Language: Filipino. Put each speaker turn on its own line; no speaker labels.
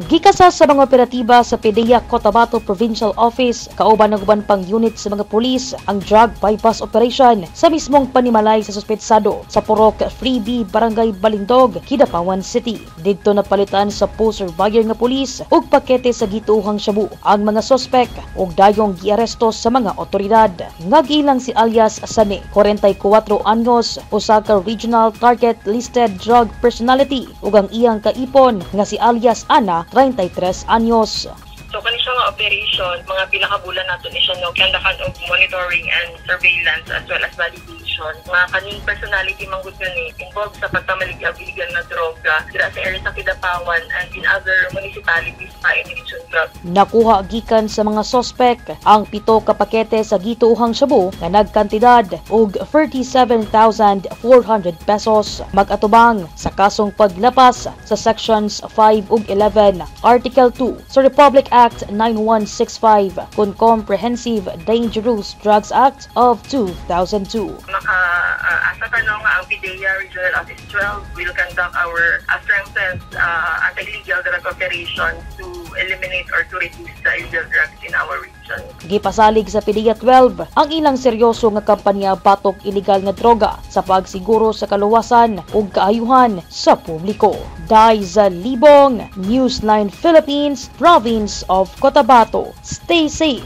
Gikasa sa mga operatiba sa PDEA Cotabato Provincial Office, kauban ng uban pang unit sa mga pulis ang drug bypass operation sa mismong panimalay sa suspetsado sa Purok Freebie, Barangay Balindog, Kidapawan City. Didto napalitan sa post-surveyor nga pulis ug pakete sa gituohang shabu ang mga sospek ug dayong giaresto sa mga otoridad. Ngagilang si alias Sane, 44 anyos, usa ka regional target listed drug personality ug ang iyang kaipon nga si alias Ana, 33 anyos.
So kani siya nga operation, mga pila ka bulan nato ni siya no kandakan og monitoring and surveillance as well as validation. Mga kaning personality manggod ni involved sa pagtamalig og illegal na droga dira sa area sa Kidapawan and in other municipalities pa in Region Club.
Nakuha gikan sa mga sospek ang 7 ka pakete sa gituohang shabu nga nagkantidad og 37,400 pesos mag-atubang sa kasong paglapas sa sections 5 ug 11 Article 2 sa Republic Act 9165 kun Comprehensive Dangerous Drugs Act of 2002.
Asa tanong ang PDEA Regional Office 12 will conduct our strengthened anti-illegal drug operations to eliminate or to reduce the illegal drugs in our region.
Gipasalig sa PDEA 12 ang ilang seryoso nga kampanya batok illegal nga droga sa pagsiguro sa kaluwasan ug kaayuhan sa publiko. Daiza Libong, Newsline Philippines, Province of Cotabato. Stay safe